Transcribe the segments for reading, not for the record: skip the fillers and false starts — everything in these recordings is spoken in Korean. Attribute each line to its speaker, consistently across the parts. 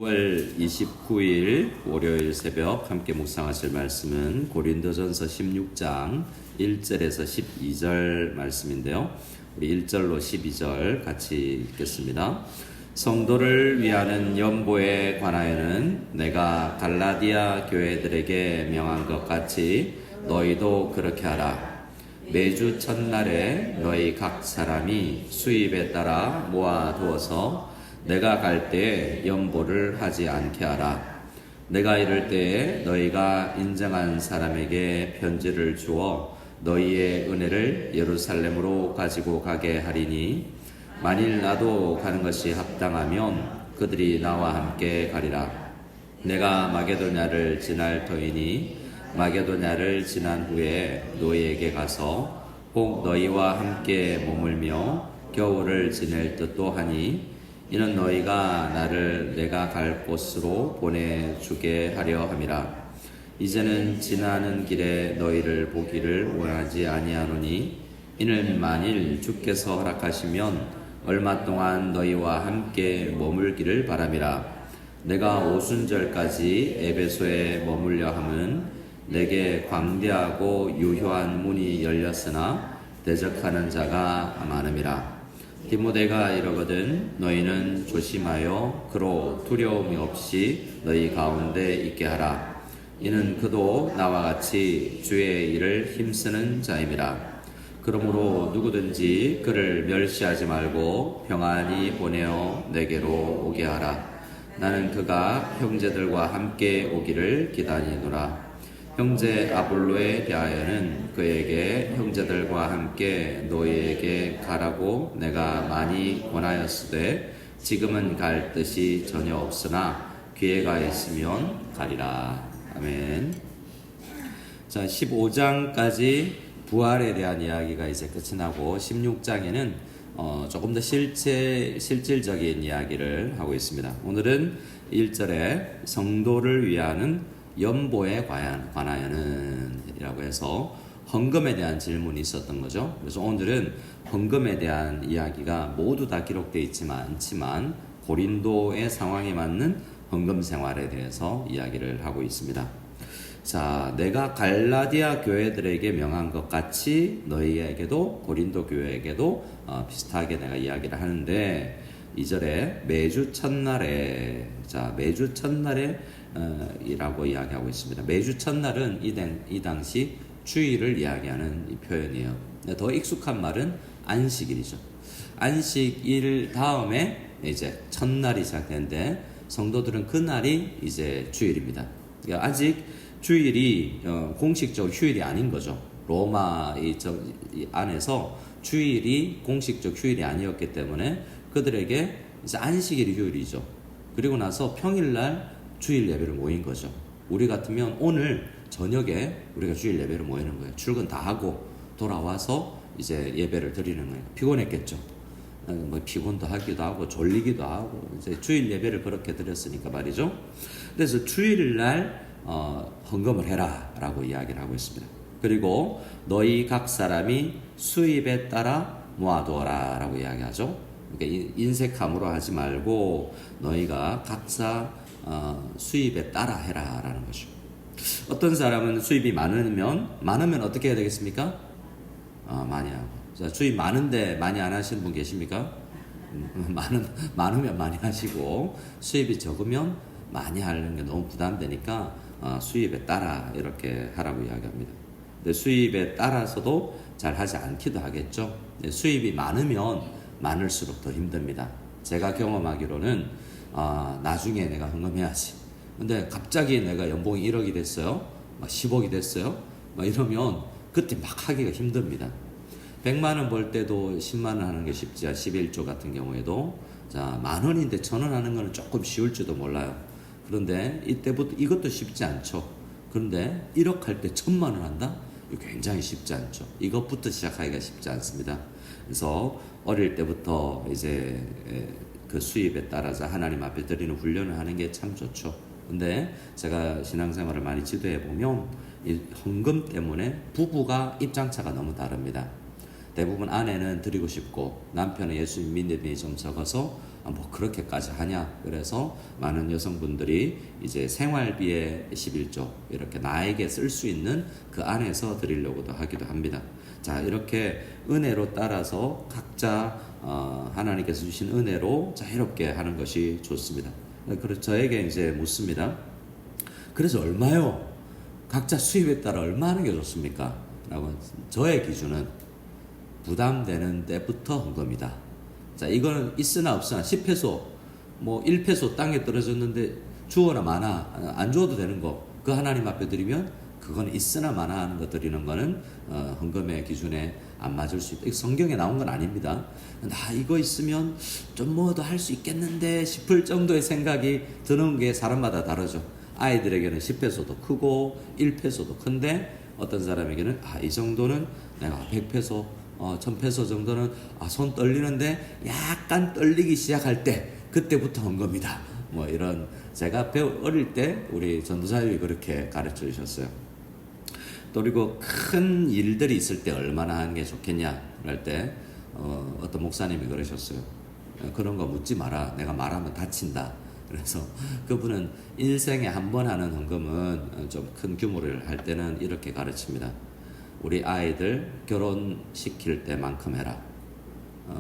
Speaker 1: 9월 29일 월요일 새벽 함께 묵상하실 말씀은 고린도전서 16장 1절에서 12절 말씀인데요. 우리 1절로 12절 같이 읽겠습니다. 성도를 위하는 연보에 관하여는 내가 갈라디아 교회들에게 명한 것 같이 너희도 그렇게 하라. 매주 첫날에 너희 각 사람이 수입에 따라 모아두어서 내가 갈 때에 연보를 하지 않게 하라. 내가 이럴 때에 너희가 인정한 사람에게 편지를 주어 너희의 은혜를 예루살렘으로 가지고 가게 하리니 만일 나도 가는 것이 합당하면 그들이 나와 함께 가리라. 내가 마게도냐를 지날 터이니 마게도냐를 지난 후에 너희에게 가서 꼭 너희와 함께 머물며 겨울을 지낼 듯도 하니 이는 너희가 나를 내가 갈 곳으로 보내주게 하려 함이라. 이제는 지나는 길에 너희를 보기를 원하지 아니하노니 이는 만일 주께서 허락하시면 얼마 동안 너희와 함께 머물기를 바람이라. 내가 오순절까지 에베소에 머물려 함은 내게 광대하고 유효한 문이 열렸으나 대적하는 자가 많음이라. 디모데가 이러거든 너희는 조심하여 그로 두려움이 없이 너희 가운데 있게 하라. 이는 그도 나와 같이 주의 일을 힘쓰는 자임이라. 그러므로 누구든지 그를 멸시하지 말고 평안히 보내어 내게로 오게 하라. 나는 그가 형제들과 함께 오기를 기다리노라. 형제 아볼로에 대하여는 그에게 형제들과 함께 너희에게 가라고 내가 많이 권하였으되 지금은 갈 뜻이 전혀 없으나 기회가 있으면 가리라. 아멘. 자, 15장까지 부활에 대한 이야기가 이제 끝이 나고 16장에는 조금 더 실질적인 이야기를 하고 있습니다. 오늘은 1절에 성도를 위하는 연보에 관하여는 이라고 해서 헌금에 대한 질문이 있었던 거죠. 그래서 오늘은 헌금에 대한 이야기가 모두 다 기록되어 있지만 않지만 고린도의 상황에 맞는 헌금 생활에 대해서 이야기를 하고 있습니다. 자, 내가 갈라디아 교회들에게 명한 것 같이 너희에게도 고린도 교회에게도 비슷하게 내가 이야기를 하는데 2절에 매주 첫날에 매주 첫날에 이라고 이야기하고 있습니다. 매주 첫날은 이 당시 주일을 이야기하는 이 표현이에요. 더 익숙한 말은 안식일이죠. 안식일 다음에 이제 첫날이 시작되는데 성도들은 그날이 이제 주일입니다. 그러니까 아직 주일이 공식적 휴일이 아닌 거죠. 로마 이 안에서 주일이 공식적 휴일이 아니었기 때문에 그들에게 이제 안식일이 휴일이죠. 그리고 나서 평일날 주일 예배를 모인 거죠. 우리 같으면 오늘 저녁에 우리가 주일 예배를 모이는 거예요. 출근 다 하고 돌아와서 이제 예배를 드리는 거예요. 피곤했겠죠. 뭐 피곤도 하기도 하고 졸리기도 하고 이제 주일 예배를 그렇게 드렸으니까 말이죠. 그래서 주일날 헌금을 해라라고 이야기를 하고 있습니다. 그리고 너희 각 사람이 수입에 따라 모아두어라라고 이야기하죠. 그러니까 인색함으로 하지 말고 너희가 각자 수입에 따라 해라 라는 거죠. 어떤 사람은 수입이 많으면 어떻게 해야 되겠습니까? 많이 하고. 자, 수입 많은데 많이 안 하시는 분 계십니까? 많으면 많이 하시고 수입이 적으면 많이 하는 게 너무 부담되니까 수입에 따라 이렇게 하라고 이야기합니다. 근데 수입에 따라서도 잘 하지 않기도 하겠죠. 수입이 많으면 많을수록 더 힘듭니다. 제가 경험하기로는 나중에 내가 헌금해야지. 근데 갑자기 내가 연봉이 1억이 됐어요. 막 10억이 됐어요. 막 이러면 그때 막 하기가 힘듭니다. 100만 원 벌 때도 10만 원 하는 게 쉽지. 11조 같은 경우에도. 자, 만 원인데 1,000원 하는 거는 조금 쉬울지도 몰라요. 그런데 이때부터 이것도 쉽지 않죠. 그런데 1억 할 때 1,000만 원 한다? 이거 굉장히 쉽지 않죠. 이것부터 시작하기가 쉽지 않습니다. 그래서 어릴 때부터 이제 그 수입에 따라서 하나님 앞에 드리는 훈련을 하는 게 참 좋죠. 근데 제가 신앙생활을 많이 지도해 보면 이 헌금 때문에 부부가 입장차가 너무 다릅니다. 대부분 아내는 드리고 싶고 남편은 예수님 믿는 일이 좀 적어서 뭐 그렇게까지 하냐. 그래서 많은 여성분들이 이제 생활비의 11조 이렇게 나에게 쓸 수 있는 그 안에서 드리려고도 하기도 합니다. 자, 이렇게 은혜로 따라서 각자 하나님께서 주신 은혜로 자유롭게 하는 것이 좋습니다. 그래서 저에게 이제 묻습니다. 그래서 얼마요? 각자 수입에 따라 얼마 하는 게 좋습니까? 라고. 저의 기준은 부담되는 때부터 헌금이다. 자, 이거는 있으나 없으나 10페소, 뭐 1페소 땅에 떨어졌는데 주어나 마나 안 주어도 되는 거, 그 하나님 앞에 드리면 그건 있으나 마나 하는 거 드리는 거는 헌금의 기준에 안 맞을 수 있다. 이거 성경에 나온 건 아닙니다. 나 이거 있으면 좀 뭐 더 할 수 있겠는데 싶을 정도의 생각이 드는 게 사람마다 다르죠. 아이들에게는 10페소도 크고 1페소도 큰데 어떤 사람에게는 이 정도는 내가 100페소 1000페소 정도는 손 떨리는데 약간 떨리기 시작할 때 그때부터 헌금이다. 뭐 이런 제가 어릴 때 우리 전도사님이 그렇게 가르쳐 주셨어요. 또 그리고 큰 일들이 있을 때 얼마나 하는 게 좋겠냐 그럴 때 어떤 목사님이 그러셨어요. 그런 거 묻지 마라. 내가 말하면 다친다. 그래서 그분은 인생에 한 번 하는 헌금은 좀 큰 규모를 할 때는 이렇게 가르칩니다. 우리 아이들 결혼시킬 때만큼 해라.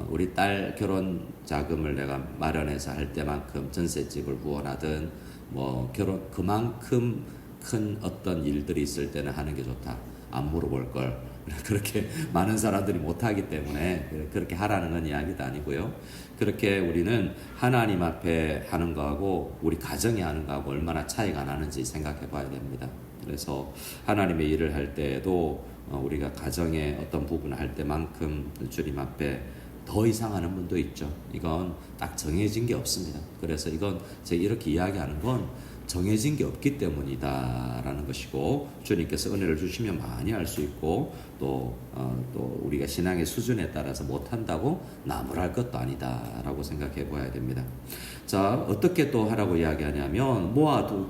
Speaker 1: 우리 딸 결혼 자금을 내가 마련해서 할 때만큼 전셋집을 후원하든 뭐 결혼 그만큼 큰 어떤 일들이 있을 때는 하는 게 좋다. 안 물어볼 걸. 그렇게 많은 사람들이 못하기 때문에 그렇게 하라는 건 이야기도 아니고요. 그렇게 우리는 하나님 앞에 하는 거하고 우리 가정에 하는 거하고 얼마나 차이가 나는지 생각해 봐야 됩니다. 그래서 하나님의 일을 할 때에도 우리가 가정의 어떤 부분을 할 때만큼 주님 앞에 더 이상 하는 분도 있죠. 이건 딱 정해진 게 없습니다. 그래서 이건 제가 이렇게 이야기하는 건 정해진 게 없기 때문이다라는 것이고, 주님께서 은혜를 주시면 많이 할 수 있고 또 우리가 신앙의 수준에 따라서 못한다고 나무랄 것도 아니다라고 생각해 봐야 됩니다. 자, 어떻게 또 하라고 이야기하냐면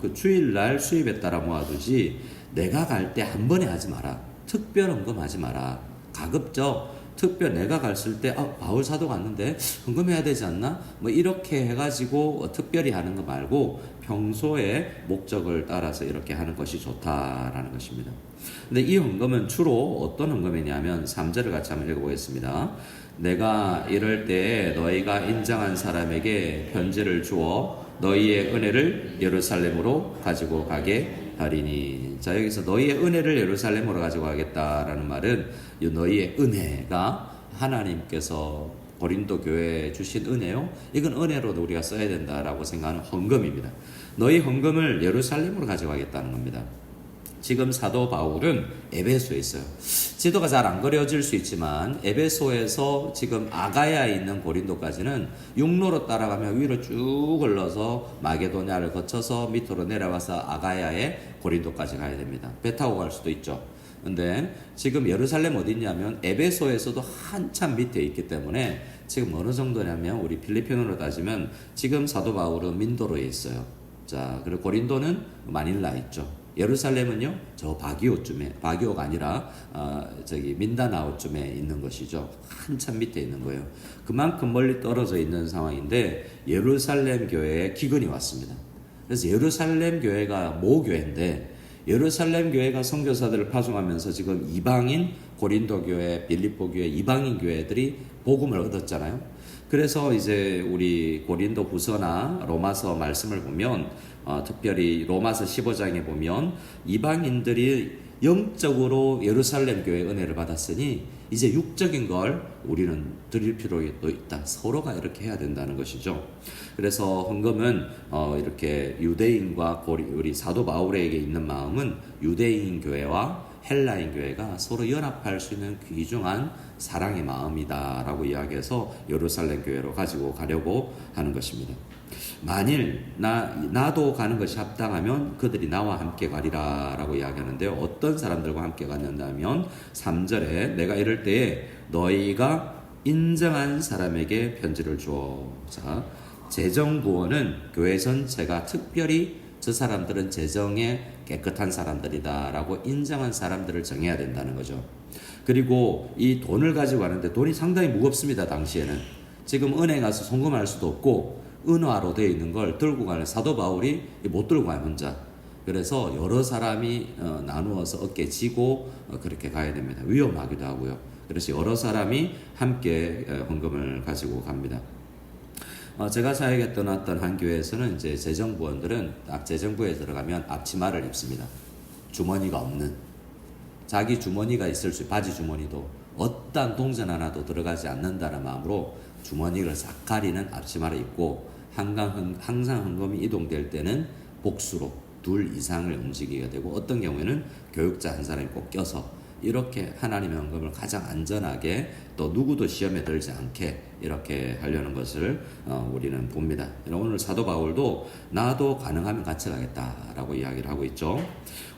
Speaker 1: 그 주일날 수입에 따라 모아두지 내가 갈 때 한 번에 하지 마라. 특별 헌금하지 마라. 가급적 특별 내가 갔을 때 바울 사도 갔는데 헌금해야 되지 않나? 뭐 이렇게 해가지고 특별히 하는 거 말고 평소에 목적을 따라서 이렇게 하는 것이 좋다라는 것입니다. 근데 이 헌금은 주로 어떤 헌금이냐면 3절을 같이 한번 읽어보겠습니다. 내가 이럴 때 너희가 인정한 사람에게 편지를 주어 너희의 은혜를 예루살렘으로 가지고 가게 하리니. 자, 여기서 너희의 은혜를 예루살렘으로 가지고 가겠다라는 말은 이 너희의 은혜가 하나님께서 고린도 교회에 주신 은혜요. 이건 은혜로도 우리가 써야 된다라고 생각하는 헌금입니다. 너희 헌금을 예루살렘으로 가져가겠다는 겁니다. 지금 사도 바울은 에베소에 있어요. 지도가 잘 안 그려질 수 있지만 에베소에서 지금 아가야에 있는 고린도까지는 육로로 따라가면 위로 쭉 흘러서 마게도냐를 거쳐서 밑으로 내려와서 아가야에 고린도까지 가야 됩니다. 배 타고 갈 수도 있죠. 근데 지금 예루살렘 어디 있냐면 에베소에서도 한참 밑에 있기 때문에 지금 어느 정도냐면 우리 필리핀으로 따지면 지금 사도 바울은 민도로에 있어요. 자, 그리고 고린도는 마닐라 있죠. 예루살렘은요, 저 바기오가 아니라 민다나오쯤에 있는 것이죠. 한참 밑에 있는 거예요. 그만큼 멀리 떨어져 있는 상황인데 예루살렘 교회에 기근이 왔습니다. 그래서 예루살렘 교회가 모교회인데 예루살렘 교회가 선교사들을 파송하면서 지금 이방인 고린도 교회, 빌립보 교회, 이방인 교회들이 복음을 얻었잖아요. 그래서 이제 우리 고린도 후서나 로마서 말씀을 보면 특별히 로마서 15장에 보면 이방인들이 영적으로 예루살렘 교회의 은혜를 받았으니 이제 육적인 걸 우리는 드릴 필요도 있다. 서로가 이렇게 해야 된다는 것이죠. 그래서 헌금은 이렇게 유대인과 우리 사도 바울에게 있는 마음은 유대인 교회와 헬라인 교회가 서로 연합할 수 있는 귀중한 사랑의 마음이다라고 이야기해서 예루살렘 교회로 가지고 가려고 하는 것입니다. 만일 나도 가는 것이 합당하면 그들이 나와 함께 가리라 라고 이야기하는데요. 어떤 사람들과 함께 갔냐면 3절에 내가 이럴 때에 너희가 인정한 사람에게 편지를 주어. 자, 재정 구원은 교회 전체가 특별히 저 사람들은 재정에 깨끗한 사람들이다 라고 인정한 사람들을 정해야 된다는 거죠. 그리고 이 돈을 가지고 가는데 돈이 상당히 무겁습니다. 당시에는 지금 은행 가서 송금할 수도 없고 은화로 되어 있는 걸 들고 가는 사도 바울이 못 들고 가요, 혼자. 그래서 여러 사람이 나누어서 어깨 지고 그렇게 가야 됩니다. 위험하기도 하고요. 그래서 여러 사람이 함께 헌금을 가지고 갑니다. 제가 사역에 떠났던 한 교회에서는 이제 재정부원들은 딱 재정부에 들어가면 앞치마를 입습니다. 주머니가 없는, 자기 주머니가 있을 수, 바지 주머니도 어떤 동전 하나도 들어가지 않는다는 마음으로 주머니를 싹 가리는 앞치마를 입고 항상 헌금이 이동될 때는 복수로 둘 이상을 움직이게 되고, 어떤 경우에는 교육자 한 사람이 꼭 껴서 이렇게 하나님의 헌금을 가장 안전하게, 또 누구도 시험에 들지 않게 이렇게 하려는 것을 우리는 봅니다. 오늘 사도 바울도 나도 가능하면 같이 가겠다라고 이야기를 하고 있죠.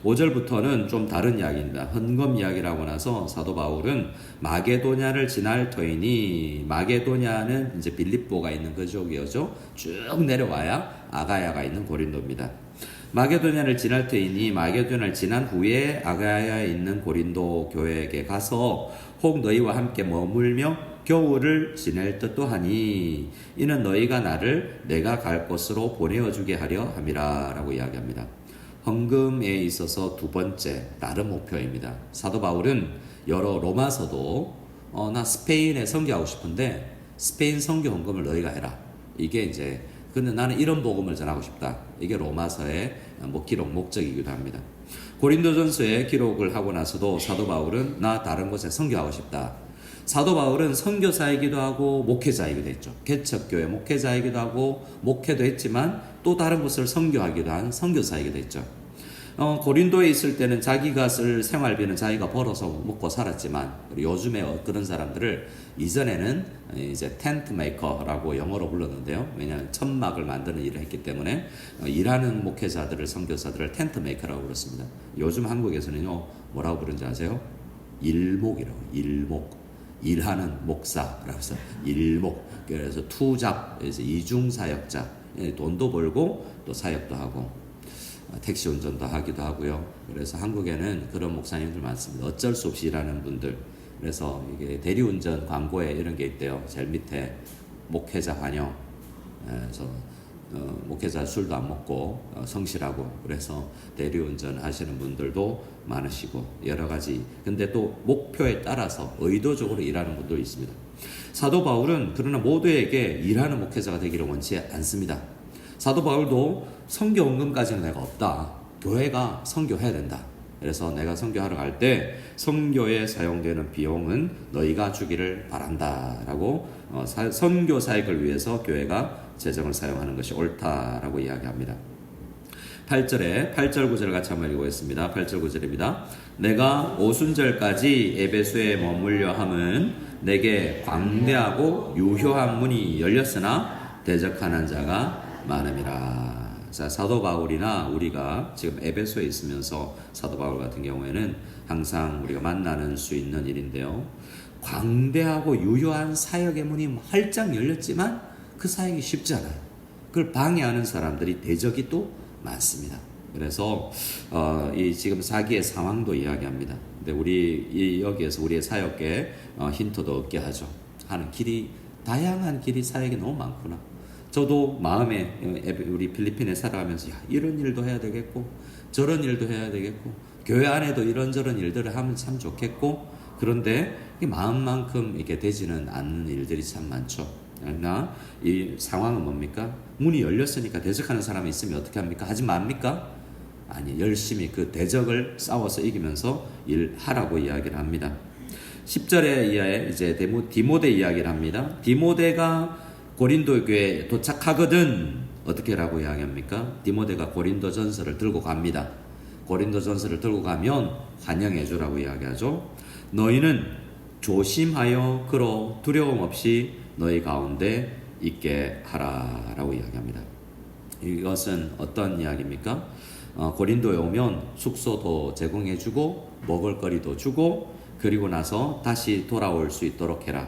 Speaker 1: 5절부터는 좀 다른 이야기입니다. 헌금 이야기를 하고 나서 사도 바울은 마게도냐를 지날 터이니, 마게도냐는 이제 빌립보가 있는 그쪽이었죠. 쭉 내려와야 아가야가 있는 고린도입니다. 마게도냐를 지날 터이니, 마게도냐를 지난 후에 아가야에 있는 고린도 교회에게 가서 혹 너희와 함께 머물며 겨울을 지낼 듯도 하니, 이는 너희가 나를 내가 갈 곳으로 보내어 주게 하려 함이라 라고 이야기합니다. 헌금에 있어서 두 번째 다른 목표입니다. 사도 바울은 여러 로마서도 나 스페인에 선교하고 싶은데 스페인 선교 헌금을 너희가 해라, 이게 이제, 근데 나는 이런 복음을 전하고 싶다, 이게 로마서의 기록 목적이기도 합니다. 고린도전서에 기록을 하고 나서도 사도 바울은 나 다른 곳에 선교하고 싶다. 사도 바울은 선교사이기도 하고 목회자이기도 했죠. 개척교회 목회자이기도 하고 목회도 했지만 또 다른 곳을 선교하기도 한 선교사이기도 했죠. 고린도에 있을 때는 자기가 쓸 생활비는 자기가 벌어서 먹고 살았지만, 요즘에 그런 사람들을 이전에는 이제 텐트 메이커라고 영어로 불렀는데요. 왜냐하면 천막을 만드는 일을 했기 때문에 일하는 목회자들을, 선교사들을 텐트 메이커라고 불렀습니다. 요즘 한국에서는요, 뭐라고 부르는지 아세요? 일목이라고. 일목. 일하는 목사라고 해서 일목. 그래서 투잡, 이중사역자. 돈도 벌고 또 사역도 하고 택시 운전도 하기도 하고요. 그래서 한국에는 그런 목사님들 많습니다. 어쩔 수 없이 일하는 분들. 그래서 이게 대리운전 광고에 이런 게 있대요. 제일 밑에 목회자 환영. 그래서 목회자 술도 안 먹고 성실하고, 그래서 대리운전 하시는 분들도 많으시고 여러 가지. 근데 또 목표에 따라서 의도적으로 일하는 분도 있습니다. 사도 바울은 그러나 모두에게 일하는 목회자가 되기를 원치 않습니다. 사도 바울도 선교 헌금까지는 내가 없다. 교회가 선교해야 된다. 그래서 내가 선교하러 갈 때 선교에 사용되는 비용은 너희가 주기를 바란다 라고 선교 사역을 위해서 교회가 재정을 사용하는 것이 옳다라고 이야기합니다. 8절 9절을 같이 한번 읽어보겠습니다. 8절 9절입니다. 내가 오순절까지 에베소에 머물려 함은 내게 광대하고 유효한 문이 열렸으나 대적하는 자가 많음이라. 자, 사도 바울이나 우리가 지금 에베소에 있으면서 사도 바울 같은 경우에는 항상 우리가 만나는 수 있는 일인데요. 광대하고 유효한 사역의 문이 활짝 열렸지만 그 사역이 쉽지 않아요. 그걸 방해하는 사람들이, 대적이 또 많습니다. 그래서 이 지금 사기의 상황도 이야기합니다. 근데 우리 여기에서 우리의 사역에 힌트도 얻게 하죠. 하는 길이, 다양한 길이 사역이 너무 많구나. 저도 마음에 우리 필리핀에 살아가면서 이런 일도 해야 되겠고 저런 일도 해야 되겠고 교회 안에도 이런저런 일들을 하면 참 좋겠고, 그런데 마음만큼 이렇게 되지는 않는 일들이 참 많죠. 그러나 이 상황은 뭡니까? 문이 열렸으니까 대적하는 사람이 있으면 어떻게 합니까? 하지 맙니까? 아니, 열심히 그 대적을 싸워서 이기면서 일하라고 이야기를 합니다. 10절에 이제 디모데 이야기를 합니다. 디모데가 고린도 교회에 도착하거든 어떻게 라고 이야기합니까? 디모데가 고린도 전서를 들고 갑니다. 고린도 전서를 들고 가면 환영해 주라고 이야기하죠. 너희는 조심하여 그로 두려움 없이 너희 가운데 있게 하라 라고 이야기합니다. 이것은 어떤 이야기입니까? 고린도에 오면 숙소도 제공해 주고 먹을 거리도 주고, 그리고 나서 다시 돌아올 수 있도록 해라.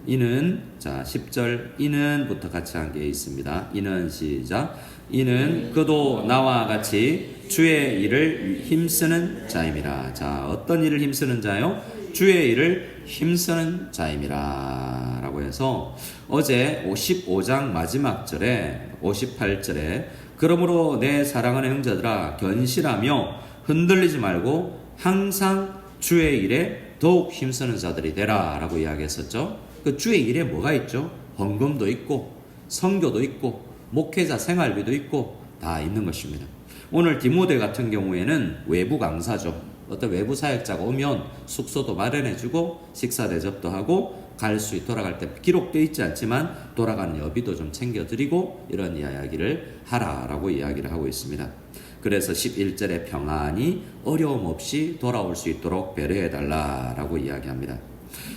Speaker 1: 이는, 자 10절 이는부터 같이 한 게 있습니다. 이는 시작. 이는 그도 나와 같이 주의 일을 힘쓰는 자임이라. 자, 어떤 일을 힘쓰는 자요? 주의 일을 힘쓰는 자임이라 라고 해서 어제 55장 마지막 절에 58절에 그러므로 내 사랑하는 형제들아 견실하며 흔들리지 말고 항상 주의 일에 더욱 힘쓰는 자들이 되라 라고 이야기했었죠. 그 주의 일에 뭐가 있죠? 헌금도 있고 선교도 있고 목회자 생활비도 있고 다 있는 것입니다. 오늘 디모데 같은 경우에는 외부 강사죠. 어떤 외부 사역자가 오면 숙소도 마련해주고 식사 대접도 하고 돌아갈 때 기록되어 있지 않지만 돌아가는 여비도 좀 챙겨드리고 이런 이야기를 하라라고 이야기를 하고 있습니다. 그래서 11절에 평안히 어려움 없이 돌아올 수 있도록 배려해달라라고 이야기합니다.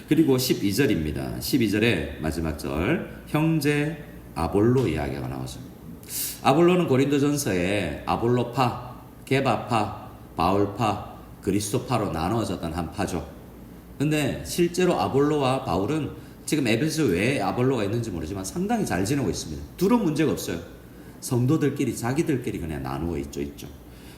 Speaker 1: 그리고 12절입니다. 12절의 마지막 절 형제 아볼로 이야기가 나오죠. 아볼로는 고린도전서에 아볼로파, 게바파, 바울파, 그리스도파로 나누어졌던 한 파죠. 근데 실제로 아볼로와 바울은 지금 에베소 외에 아볼로가 있는지 모르지만 상당히 잘 지내고 있습니다. 둘은 문제가 없어요. 성도들끼리 자기들끼리 그냥 나누어 있죠.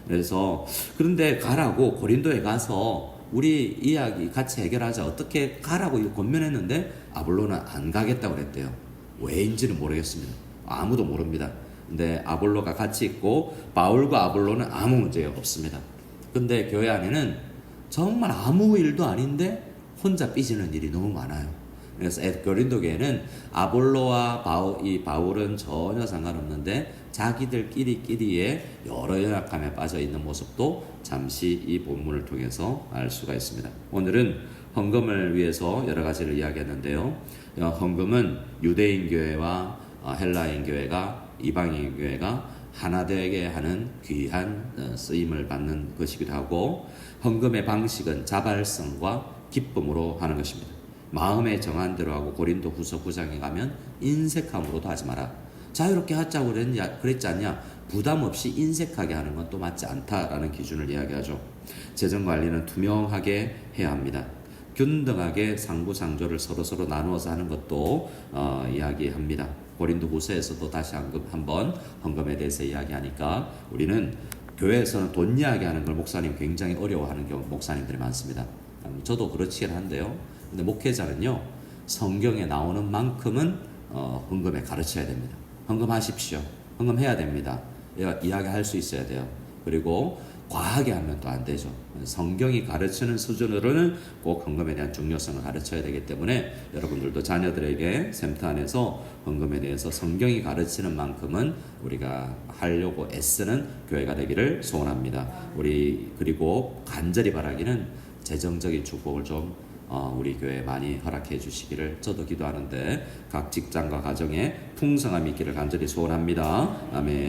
Speaker 1: 그래서 그런데 가라고 고린도에 가서 우리 이야기 같이 해결하자 어떻게 가라고 권면했는데 아볼로는 안 가겠다고 그랬대요. 왜인지는 모르겠습니다. 아무도 모릅니다. 근데 아볼로가 같이 있고 바울과 아볼로는 아무 문제 없습니다. 근데 교회 안에는 정말 아무 일도 아닌데 혼자 삐지는 일이 너무 많아요. 그래서 고린도 교회는 아볼로와 바울은 전혀 상관없는데 자기들끼리의 여러 연약함에 빠져 있는 모습도 잠시 이 본문을 통해서 알 수가 있습니다. 오늘은 헌금을 위해서 여러 가지를 이야기했는데요. 헌금은 유대인 교회와 헬라인 교회가 이방인 교회가 하나 되게 하는 귀한 쓰임을 받는 것이기도 하고 헌금의 방식은 자발성과 기쁨으로 하는 것입니다. 마음에 정한 대로 하고 고린도 후서 9장에 가면 인색함으로도 하지 마라. 자유롭게 하자고 그랬지 않냐? 부담 없이 인색하게 하는 건 또 맞지 않다라는 기준을 이야기하죠. 재정관리는 투명하게 해야 합니다. 균등하게 상부상조를 서로 나누어서 하는 것도 이야기합니다. 고린도 후서에서도 다시 한번 헌금에 대해서 이야기하니까 우리는 교회에서는 돈 이야기하는 걸 목사님 굉장히 어려워하는 목사님들이 많습니다. 저도 그렇긴 한데요. 근데 목회자는요 성경에 나오는 만큼은 헌금에 가르쳐야 됩니다. 헌금하십시오. 헌금해야 됩니다. 이야기할 수 있어야 돼요. 그리고 과하게 하면 또 안 되죠. 성경이 가르치는 수준으로는 꼭 헌금에 대한 중요성을 가르쳐야 되기 때문에 여러분들도 자녀들에게 센터 안에서 헌금에 대해서 성경이 가르치는 만큼은 우리가 하려고 애쓰는 교회가 되기를 소원합니다. 그리고 간절히 바라기는 재정적인 축복을 좀 우리 교회에 많이 허락해 주시기를 저도 기도하는데 각 직장과 가정에 풍성함이 있기를 간절히 소원합니다. 아멘.